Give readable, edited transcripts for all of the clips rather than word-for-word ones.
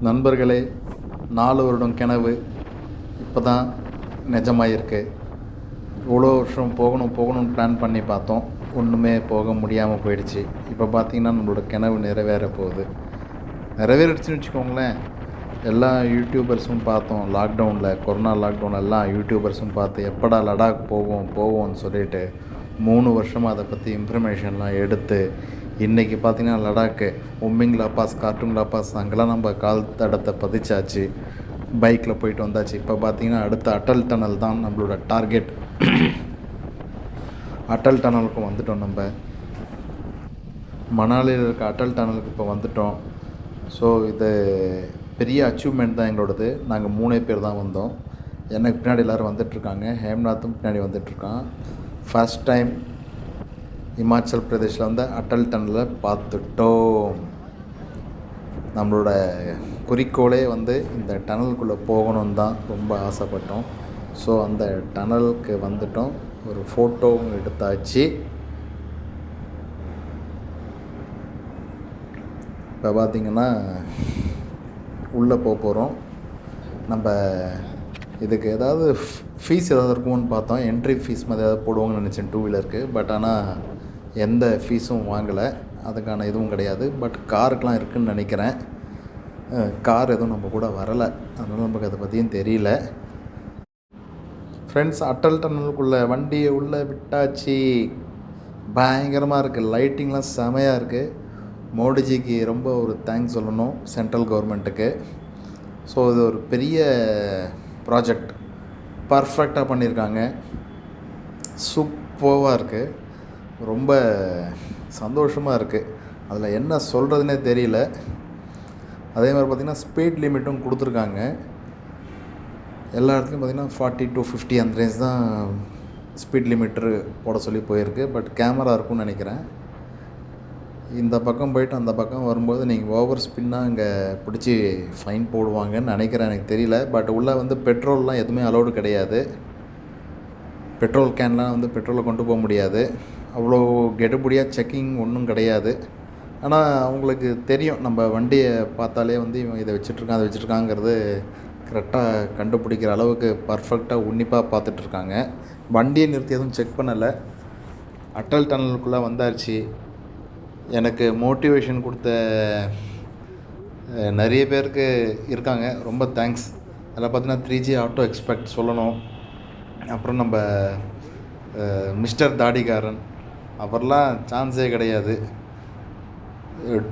நண்பர்களே, 4 வருடம் கனவு இப்போ தான் நிஜமாயிருக்கு. இவ்வளோ வருஷம் போகணும்னு பிளான் பண்ணி பார்த்தோம். ஒன்றுமே போக முடியாமல் போயிடுச்சு. இப்போ பார்த்திங்கன்னா நம்மளோட கனவு நிறைவேற போகுது. நிறைவேறிடுச்சுன்னு வச்சுக்கோங்களேன். எல்லா யூடியூபர்ஸும் பார்த்தோம். கொரோனா லாக்டவுனில் எல்லாம் யூடியூபர்ஸும் பார்த்து எப்படா லடாக் போவோம்னு சொல்லிட்டு 3 வருஷமாக அதை பற்றி இன்ஃபர்மேஷன்லாம் எடுத்து இன்றைக்கி பார்த்திங்கன்னா லடாக்கு உம்மிங் லாபாஸ், கார்ட்டூங் லாபாஸ் அங்கெல்லாம் நம்ம கால் தடத்தை பதிச்சாச்சு. பைக்கில் போயிட்டு வந்தாச்சு. இப்போ பார்த்திங்கன்னா அடுத்த அட்டல் டனல் தான் நம்மளோட டார்கெட். அட்டல் டனலுக்கு வந்துட்டோம். நம்ம மணாலியில் இருக்க அட்டல் டனலுக்கு இப்போ வந்துட்டோம். ஸோ இது பெரிய அச்சீவ்மெண்ட் தான் எங்களோடது. நாங்கள் 3 பேர் தான் வந்தோம். எனக்கு பின்னாடி எல்லோரும் வந்துட்டுருக்காங்க. ஹேம்நாத்தும் பின்னாடி வந்துட்டுருக்கான். ஃபஸ்ட் டைம் இமாச்சல் பிரதேஷில் வந்து அட்டல் டனலை பார்த்துட்டோம். நம்மளோட குறிக்கோளே வந்து இந்த டனலுக்குள்ளே போகணுன்னு தான் ரொம்ப ஆசைப்பட்டோம். ஸோ அந்த டனலுக்கு வந்துட்டோம். ஒரு ஃபோட்டோவும் எடுத்தாச்சு. இப்போ பார்த்திங்கன்னா உள்ளே போகிறோம். நம்ம இதுக்கு ஏதாவது ஃபீஸ் ஏதாவது இருக்கும்னு பார்த்தோம். என்ட்ரி ஃபீஸ் மாதிரி ஏதாவது போடுவாங்கன்னு நினச்சேன் 2 வீலருக்கு. பட் ஆனால் எந்த ஃபீஸும் வாங்கலை. அதுக்கான இதுவும் கிடையாது. பட் காருக்கெலாம் இருக்குதுன்னு நினைக்கிறேன். கார் எதுவும் நம்ம கூட வரலை. அதனால் நமக்கு அதை பற்றியும் தெரியல. ஃப்ரெண்ட்ஸ், அட்டல் டனலுக்குள்ளே வண்டியை உள்ளே விட்டாச்சு. பயங்கரமாக இருக்குது. லைட்டிங்லாம் செமையாக இருக்குது. மோடிஜிக்கு ரொம்ப ஒரு தேங்க்ஸ் சொல்லணும், சென்ட்ரல் கவர்மெண்ட்டுக்கு. ஸோ இது ஒரு பெரிய ப்ராஜெக்ட். பர்ஃபெக்டாக பண்ணியிருக்காங்க. சூப்பராக இருக்குது. ரொம்ப சந்தோஷமாக இருக்குது. அதில் என்ன சொல்கிறதுனே தெரியல. அதே மாதிரி பார்த்திங்கன்னா ஸ்பீட் லிமிட்டும் கொடுத்துருக்காங்க. எல்லா இடத்துலையும் பார்த்திங்கன்னா 40 to 50 அந்த ரேஞ்ச் தான் ஸ்பீட் லிமிட்ரு போட சொல்லி போயிருக்கு. பட் கேமரா இருக்கும்னு நினைக்கிறேன். இந்த பக்கம் போயிட்டு அந்த பக்கம் வரும்போது நீங்கள் ஓவர் ஸ்பின்னாக இங்கே பிடிச்சி ஃபைன் போடுவாங்கன்னு நினைக்கிறேன். எனக்கு தெரியல. பட் உள்ளே வந்து பெட்ரோல்லாம் எதுவுமே அலோடு கிடையாது. பெட்ரோல் கேன்லாம் வந்து பெட்ரோலை கொண்டு போக முடியாது. அவ்வளோ கெடுபடியாக செக்கிங் ஒன்றும் கிடையாது. ஆனால் அவங்களுக்கு தெரியும், நம்ம வண்டியை பார்த்தாலே வந்து இவன் இதை வச்சுட்ருக்கான் அதை வச்சுட்ருக்காங்கிறது கரெக்டாக கண்டுபிடிக்கிற அளவுக்கு பர்ஃபெக்டாக உன்னிப்பாக பார்த்துட்ருக்காங்க. வண்டியை நிறுத்தி எதுவும் செக் பண்ணலை. அட்டல் டனலுக்குள்ளே வந்தாச்சு. எனக்கு மோட்டிவேஷன் கொடுத்த நிறைய பேருக்கு இருக்காங்க. ரொம்ப தேங்க்ஸ். அதில் பார்த்தீங்கன்னா 3G ஆட்டோ எக்ஸ்பெக்ட் சொல்லணும். அப்புறம் நம்ம மிஸ்டர் தாடிகாரன், அப்புறம்லாம் சான்ஸே கிடையாது.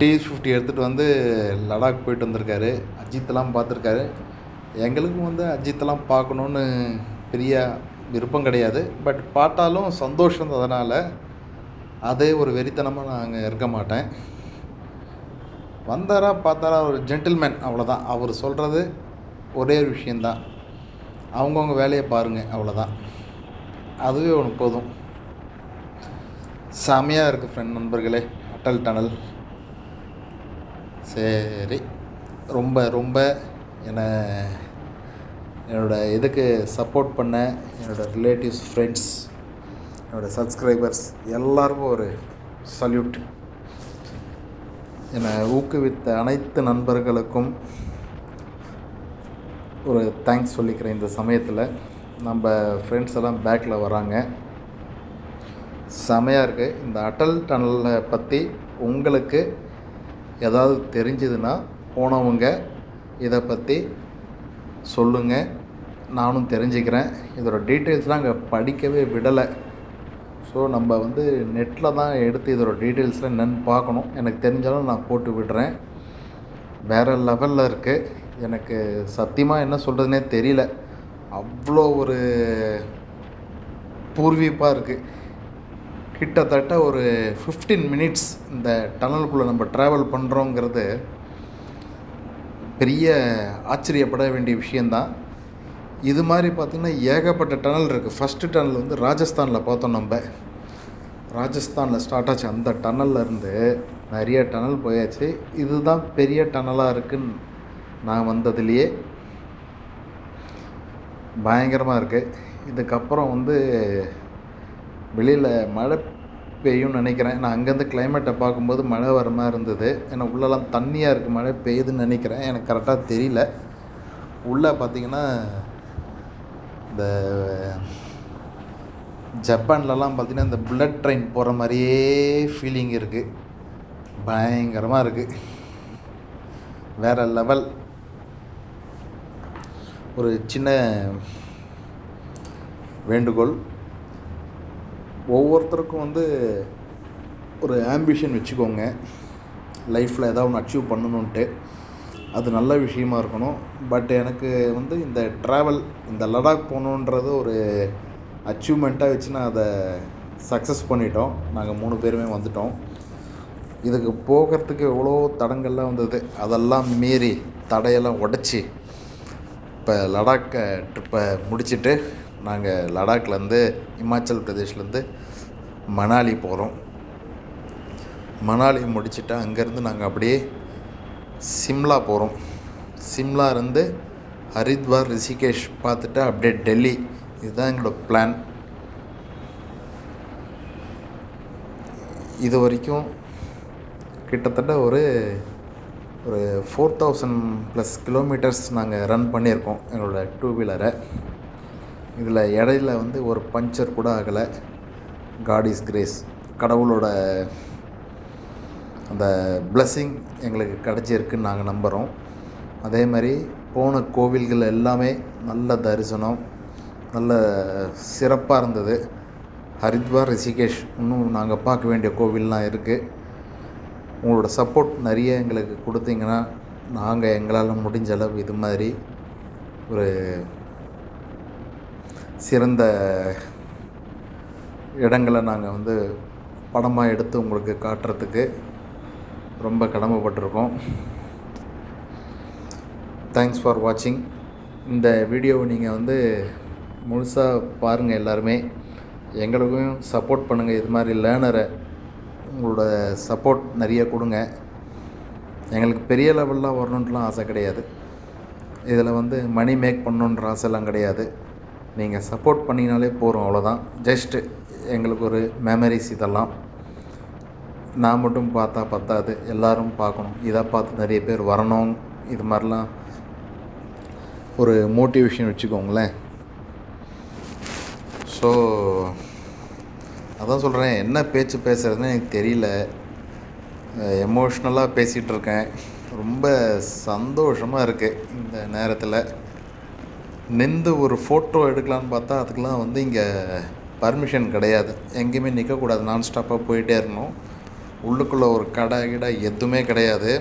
T50 எடுத்துகிட்டு வந்து லடாக் போயிட்டு வந்திருக்காரு. அஜித்தெல்லாம் பார்த்துருக்காரு. எங்களுக்கும் வந்து அஜித்தெல்லாம் பார்க்கணுன்னு பெரிய விருப்பம் கிடையாது. பட் பார்த்தாலும் சந்தோஷம். அதனால் அதே ஒரு வெறித்தனமாக நான் அங்கே இருக்க மாட்டேன். வந்தாரா பார்த்தாரா ஒரு ஜென்டில்மேன், அவ்வளோதான். அவர் சொல்கிறது ஒரே ஒரு விஷயந்தான், அவங்கவுங்க வேலையை பாருங்கள், அவ்வளோதான். அதுவே ஒன்று போதும். செமையாக இருக்குது ஃப்ரெண்ட், நண்பர்களே அட்டல் டனல். சரி, ரொம்ப ரொம்ப என்னோடய இதுக்கு சப்போர்ட் பண்ண என்னோடய ரிலேட்டிவ்ஸ், ஃப்ரெண்ட்ஸ், என்னோடய சப்ஸ்கிரைபர்ஸ் எல்லாருக்கும் ஒரு சல்யூட். என்னை ஊக்குவித்த அனைத்து நண்பர்களுக்கும் ஒரு தேங்க்ஸ் சொல்லிக்கிறேன். இந்த சமயத்தில் நம்ம ஃப்ரெண்ட்ஸ் எல்லாம் பேக்கில் வராங்க. செமையாக இருக்குது. இந்த அட்டல் டனலை பற்றி உங்களுக்கு ஏதாவது தெரிஞ்சதுன்னா போனவங்க இதை பற்றி சொல்லுங்கள், நானும் தெரிஞ்சுக்கிறேன். இதோட டீட்டெயில்ஸ்லாம் அங்கே படிக்கவே விடலை. ஸோ நம்ம வந்து நெட்டில் தான் எடுத்து இதோட டீட்டெயில்ஸ்லாம் என்னென்னு பார்க்கணும். எனக்கு தெரிஞ்சாலும் நான் போட்டு விடுறேன். வேறு லெவலில் இருக்குது. எனக்கு சத்தியமாக என்ன சொல்கிறதுனே தெரியல. அவ்வளோ ஒரு பூர்வீப்பாக இருக்குது. கிட்டத்தட்ட ஒரு 15 மினிட்ஸ் இந்த டனலுக்குள்ளே நம்ம ட்ராவல் பண்ணுறோங்கிறது பெரிய ஆச்சரியப்பட வேண்டிய விஷயந்தான். இது மாதிரி பார்த்திங்கன்னா ஏகப்பட்ட டனல் இருக்குது. ஃபஸ்ட்டு டனல் வந்து ராஜஸ்தானில் பார்த்தோம். நம்ம ராஜஸ்தானில் ஸ்டார்ட் ஆச்சு. அந்த டனலில் இருந்து நிறைய டனல் போயாச்சு. இதுதான் பெரிய டனலாக இருக்குன்னு நான் வந்ததுலேயே. பயங்கரமாக இருக்குது. இதுக்கப்புறம் வந்து வெளியில் மழை பெய்யும்னு நினைக்கிறேன். நான் அங்கேருந்து கிளைமேட்டை பார்க்கும்போது மழை வர மாதிரி இருந்தது. ஏன்னா உள்ளெல்லாம் தண்ணியாக இருக்குது, மழை பெய்யுதுன்னு நினைக்கிறேன். எனக்கு கரெக்டாக தெரியல. உள்ளே பார்த்திங்கன்னா இந்த ஜப்பான்லலாம் பார்த்திங்கன்னா இந்த புல்லட் ட்ரெயின் போகிற மாதிரியே ஃபீலிங் இருக்குது. பயங்கரமாக இருக்குது, வேறு லெவல். ஒரு சின்ன வேண்டுகோள், ஒவ்வொருத்தருக்கும் வந்து ஒரு ஆம்பிஷன் வச்சுக்கோங்க. லைஃப்பில் ஏதாவது ஒன்று அச்சீவ் பண்ணணுன்ட்டு. அது நல்ல விஷயமா இருக்கணும். பட் எனக்கு வந்து இந்த ட்ராவல், இந்த லடாக் போகணுன்றது ஒரு அச்சீவ்மெண்ட்டாக வச்சு நான் அதை சக்ஸஸ் பண்ணிட்டோம். நாங்கள் 3 பேருமே வந்துட்டோம். இதுக்கு போகிறதுக்கு எவ்வளோ தடங்கள்லாம் வந்தது. அதெல்லாம் மீறி தடையெல்லாம் உடச்சி இப்போ லடாக்கை ட்ரிப்பை முடிச்சுட்டு நாங்கள் லடாக்லேருந்து இமாச்சல் பிரதேஷ்லேருந்து மணாலி போகிறோம். மணாலி முடிச்சுட்டு அங்கேருந்து நாங்கள் அப்படியே சிம்லா போகிறோம். சிம்லா இருந்து ஹரித்வார், ரிஷிகேஷ் பார்த்துட்டு அப்படியே டெல்லி. இதுதான் எங்களோட பிளான். இது வரைக்கும் கிட்டத்தட்ட ஒரு 4000+ கிலோமீட்டர்ஸ் நாங்கள் ரன் பண்ணியிருக்கோம் எங்களோட 2 வீலரை. இதில் இடையில வந்து ஒரு பஞ்சர் கூட ஆகலை. காட் இஸ் கிரேஸ், கடவுளோட அந்த பிளெஸ்ஸிங் எங்களுக்கு கிடச்சிருக்குன்னு நாங்கள் நம்புகிறோம். அதே மாதிரி போன கோவில்கள் எல்லாமே நல்ல தரிசனம், நல்ல சிறப்பாக இருந்தது. ஹரித்வார், ரிஷிகேஷ் இன்னும் நாங்கள் பார்க்க வேண்டிய கோவில்லாம் இருக்குது. உங்களோட சப்போர்ட் நிறைய எங்களுக்கு கொடுத்தீங்கன்னா நாங்கள் எங்களால் முடிஞ்ச அளவு இது மாதிரி ஒரு சிறந்த இடங்களை நாங்கள் வந்து படமாக எடுத்து உங்களுக்கு காட்டுறதுக்கு ரொம்ப கடமைப்பட்டிருக்கோம். தேங்க்ஸ் ஃபார் வாட்சிங். இந்த வீடியோவை நீங்கள் வந்து முழுசாக பாருங்கள். எல்லாருமே எங்களுக்கும் சப்போர்ட் பண்ணுங்கள். இது மாதிரி லேர்னரை உங்களோட சப்போர்ட் நிறைய கொடுங்க. எங்களுக்கு பெரிய லெவல்லாம் வரணுன்ட்டுலாம் ஆசை கிடையாது. இதில் வந்து மணி மேக் பண்ணணுன்ற ஆசைலாம் கிடையாது. நீங்கள் சப்போர்ட் பண்ணினாலே போகிறோம், அவ்வளோதான். ஜஸ்ட்டு எங்களுக்கு ஒரு மெமரிஸ். இதெல்லாம் நான் மட்டும் பார்த்தா பத்தாது, எல்லோரும் பார்க்கணும். இதை பார்த்து நிறைய பேர் வரணும். இது மாதிரிலாம் ஒரு மோட்டிவேஷன் வச்சுக்கோங்களேன். ஸோ அதான் சொல்கிறேன், என்ன பேச்சு பேசுகிறதுன்னு எனக்கு தெரியல. எமோஷ்னலாக பேசிகிட்ருக்கேன். ரொம்ப சந்தோஷமாக இருக்குது. இந்த நேரத்தில் நின்று ஒரு ஃபோட்டோ எடுக்கலான்னு பார்த்தா அதுக்கெலாம் வந்து இங்கே பர்மிஷன் கிடையாது. எங்கேயுமே நிற்கக்கூடாது, நான்ஸ்டாப்பாக போயிட்டே இருக்கணும். உள்ளுக்குள்ளே ஒரு கடை எதுவுமே கிடையாது.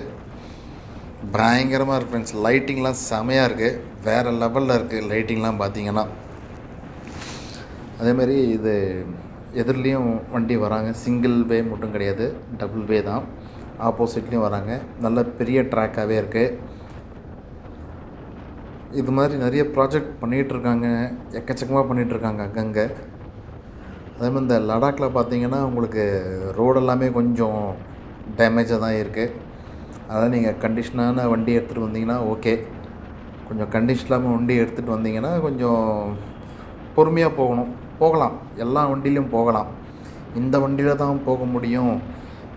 பயங்கரமாக இருக்குது ஃப்ரெண்ட்ஸ். லைட்டிங்லாம் செமையாக இருக்குது, வேறு லெவலில் இருக்குது லைட்டிங்லாம் பார்த்தீங்கன்னா. அதேமாதிரி இது எதிர்லேயும் வண்டி வராங்க. சிங்கிள் வே மட்டும் கிடையாது, டபுள் வே தான். ஆப்போசிட்லேயும் வராங்க. நல்ல பெரிய ட்ராக்காகவே இருக்குது. இது மாதிரி நிறைய ப்ராஜெக்ட் பண்ணிகிட்ருக்காங்க, எக்கச்சக்கமாக பண்ணிகிட்ருக்காங்க அங்கங்கே. அதே மாதிரி இந்த லடாக்கில் பார்த்தீங்கன்னா உங்களுக்கு ரோடு எல்லாமே கொஞ்சம் டேமேஜாக தான் இருக்குது. அதனால் நீங்கள் கண்டிஷனான வண்டி எடுத்துகிட்டு வந்தீங்கன்னா ஓகே. கொஞ்சம் கண்டிஷன் இல்லாமல் வண்டி எடுத்துகிட்டு வந்தீங்கன்னா கொஞ்சம் பொறுமையாக போகலாம். எல்லா வண்டியிலையும் போகலாம். இந்த வண்டியில் தான் போக முடியும்,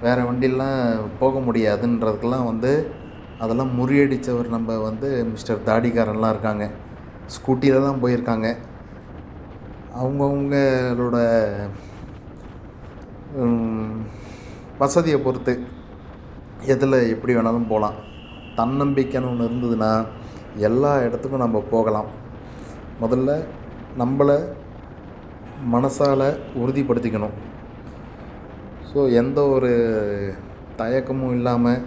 வேறு வண்டியெலாம் போக முடியாதுன்றதுக்கெல்லாம் வந்து அதெல்லாம் முறியடித்தவர் நம்ம வந்து மிஸ்டர் தாடிக்காரன்லாம் இருக்காங்க. ஸ்கூட்டியில் தான் போயிருக்காங்க. அவங்கவுங்களோட வசதியை பொறுத்து எதில் எப்படி வேணாலும் போகலாம். தன்னம்பிக்கைன்னு ஒன்று இருந்ததுன்னா எல்லா இடத்துக்கும் நம்ம போகலாம். முதல்ல நம்மளை மனசால் உறுதிப்படுத்திக்கணும். ஸோ எந்த ஒரு தயக்கமும் இல்லாமல்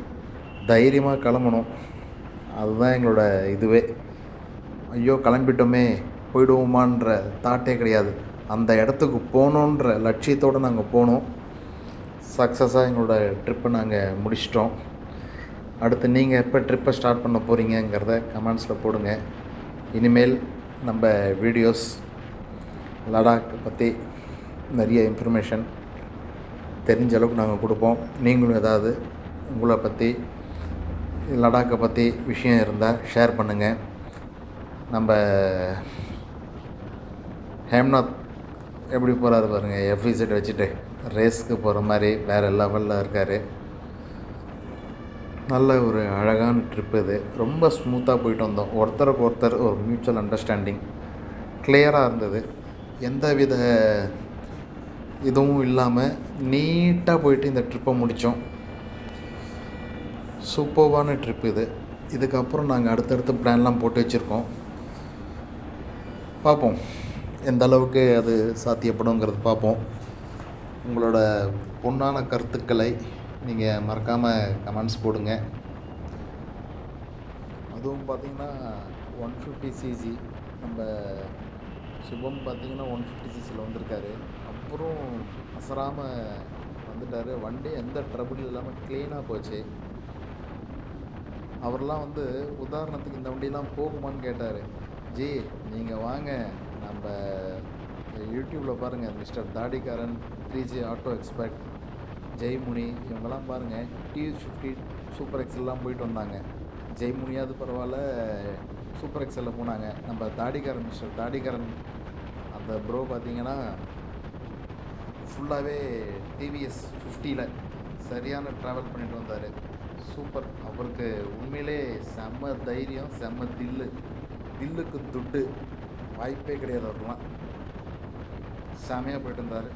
தைரியமாக கிளம்பணும். அதுதான் எங்களோட இதுவே. ஐயோ கிளம்பிட்டோமே போயிடுவோமான்ற தாட்டே கிடையாது. அந்த இடத்துக்கு போகணுன்ற லட்சியத்தோடு நாங்கள் போனோம். சக்ஸஸாக எங்களோட ட்ரிப்பை நாங்கள் முடிச்சிட்டோம். அடுத்து நீங்கள் எப்போ ட்ரிப்பை ஸ்டார்ட் பண்ண போகிறீங்கிறத கமெண்ட்ஸில் போடுங்க. இனிமேல் நம்ம வீடியோஸ் லடாக் பற்றி நிறைய இன்ஃபர்மேஷன் தெரிஞ்ச அளவுக்கு நாங்கள் கொடுப்போம். நீங்களும் ஏதாவது உங்களை பற்றி லடாக்கை பற்றி விஷயம் இருந்தால் ஷேர் பண்ணுங்கள். நம்ம ஹேம்நாத் எப்படி போகிறாரு பாருங்கள், FZ வச்சுட்டு ரேஸ்க்கு போகிற மாதிரி வேறு லெவலில் இருக்கார். நல்ல ஒரு அழகான ட்ரிப் இது. ரொம்ப ஸ்மூத்தாக போயிட்டு வந்தோம். ஒருத்தருக்கு ஒருத்தர் ஒரு மியூச்சுவல் அண்டர்ஸ்டாண்டிங் கிளியராக இருந்தது. எந்த வித இதுவும் இல்லாமல் நீட்டாக போயிட்டு இந்த ட்ரிப்பை முடித்தோம். சூப்பர்வான ட்ரிப் இது. இதுக்கப்புறம் நாங்கள் அடுத்தடுத்து பிளான்லாம் போட்டு வச்சுருக்கோம். பார்ப்போம் எந்த அளவுக்கு அது சாத்தியப்படுங்கிறது பார்ப்போம். உங்களோட பொன்னான கருத்துக்களை நீங்கள் மறக்காமல் கமெண்ட்ஸ் போடுங்க. அதுவும் பார்த்திங்கன்னா 150cc நம்ம சுபம் பார்த்திங்கன்னா 150cc வந்திருக்காரு. அப்புறம் அசராமல் வந்துட்டார். வண்டி எந்த ட்ரபிள் இல்லாமல் க்ளீனாக போச்சு. அவர்லாம் வந்து உதாரணத்துக்கு இந்த வண்டியெலாம் போகுமான்னு கேட்டார். ஜி நீங்கள் வாங்க, நம்ம யூடியூப்பில் பாருங்கள், மிஸ்டர் தாடிக்காரன், 3G ஆட்டோ எக்ஸ்பர்ட், ஜெய்முனி, இவங்கெல்லாம் பாருங்கள். TS50 சூப்பர் எக்ஸல்லாம் போயிட்டு வந்தாங்க. ஜெய்முனியாவது பரவாயில்ல, சூப்பர் எக்ஸலில் போனாங்க. நம்ம தாடிக்காரன், மிஸ்டர் தாடிக்காரன் அந்த ப்ரோ பார்த்திங்கன்னா ஃபுல்லாகவே TVS 50ல் சரியான ட்ராவல் பண்ணிட்டு வந்தார். சூப்பர். அவருக்கு உண்மையிலே செம்ம தைரியம், செம்ம தில்லுக்கு துட்டு, வாய்ப்பே கிடையாது. அவருலாம் செமையாக போயிட்டு இருந்தார்.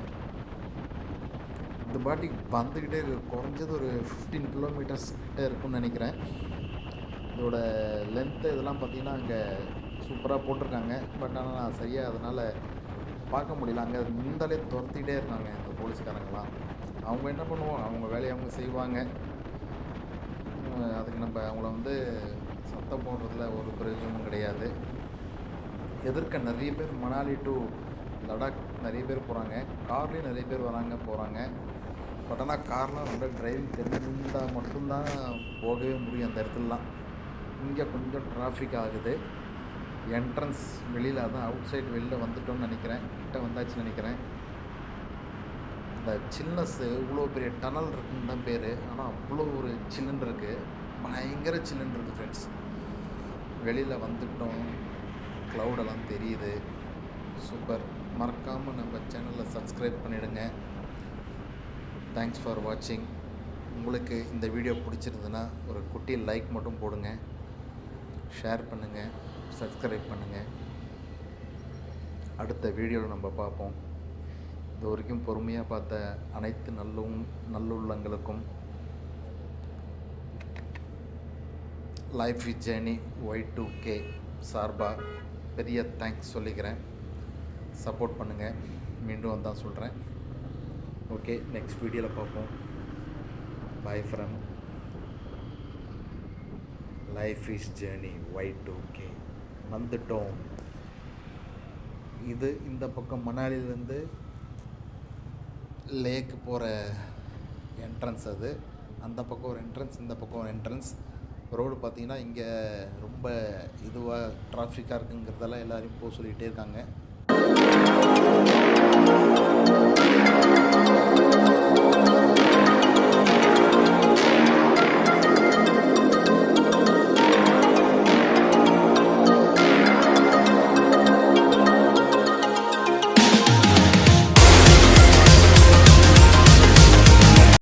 இந்த பாட்டி வந்துக்கிட்டே குறைஞ்சது ஒரு 15 கிலோமீட்டர்ஸ் கிட்டே இருக்குன்னு நினைக்கிறேன். இதோட லென்த்து இதெல்லாம் பார்த்திங்கன்னா அங்கே சூப்பராக போட்டிருக்காங்க. பட் ஆனால் நான் சரியாக அதனால் பார்க்க முடியல. அங்கே நின்றாலே துரத்திக்கிட்டே இருக்காங்க இந்த போலீஸ்காரங்களாம். அவங்க என்ன பண்ணுவோம், அவங்க வேலையை அவங்க செய்வாங்க. அதுக்கு நம்ம அவங்கள வந்து சத்தம் போடுறதுல ஒரு பிரயோஜனமும் கிடையாது. எதிர்க்க நிறைய பேர் மணாலி டு லடாக் நிறைய பேர் போகிறாங்க. கார்லேயும் நிறைய பேர் வராங்க போகிறாங்க. பட் ஆனால் கார்லாம் ரொம்ப டிரைவிங் தெரிஞ்சிருந்தால் மட்டும்தான் போகவே முடியும் அந்த இடத்துலலாம். இங்கே கொஞ்சம் டிராஃபிக் ஆகுது. என்ட்ரன்ஸ் வெளியில், அதான் அவுட் சைடு வெளியில் வந்துட்டோம்னு நினைக்கிறேன். கிட்ட வந்தாச்சுன்னு நினைக்கிறேன். அந்த சில்னஸ்ஸு, இவ்வளோ பெரிய டனல் இருக்குன்னு தான் பேர். ஆனால் அவ்வளோ ஒரு சில்லுன்னு இருக்குது, பயங்கர சில்லுன்னு இருக்குது ஃப்ரெண்ட்ஸ். வெளியில் வந்துட்டோம், க்ளவுடெல்லாம் தெரியுது. சூப்பர். மறக்காமல் நம்ம சேனலில் சப்ஸ்கிரைப் பண்ணிவிடுங்க. தேங்க்ஸ் ஃபார் வாட்சிங். உங்களுக்கு இந்த வீடியோ பிடிச்சிருந்துன்னா ஒரு குட்டி லைக் மட்டும் போடுங்க, ஷேர் பண்ணுங்கள், சப்ஸ்கிரைப் பண்ணுங்கள். அடுத்த வீடியோவில் நம்ம பார்ப்போம். இது வரைக்கும் பொறுமையாக பார்த்த அனைத்து நல்லுள்ளங்களுக்கும் லைஃப் இஸ் ஜேர்னி Y2K சார்பாக பெரிய தேங்க்ஸ் சொல்லிக்கிறேன். சப்போர்ட் பண்ணுங்கள். மீண்டும் வந்தால் சொல்கிறேன். ஓகே, நெக்ஸ்ட் வீடியோவில் பார்ப்போம். By from life is journey Y2K. வந்துட்டோம். இது இந்த பக்கம் மணாலியிலேருந்து லேக்கு போகிற என்ட்ரன்ஸ். அது அந்த பக்கம் ஒரு என்ட்ரன்ஸ், இந்த பக்கம் ஒரு என்ட்ரன்ஸ். ரோடு பார்த்திங்கன்னா இங்கே ரொம்ப இதுவாக டிராஃபிக்காக இருக்குங்கிறதெல்லாம் எல்லோரையும் போக சொல்லிகிட்டே இருக்காங்க.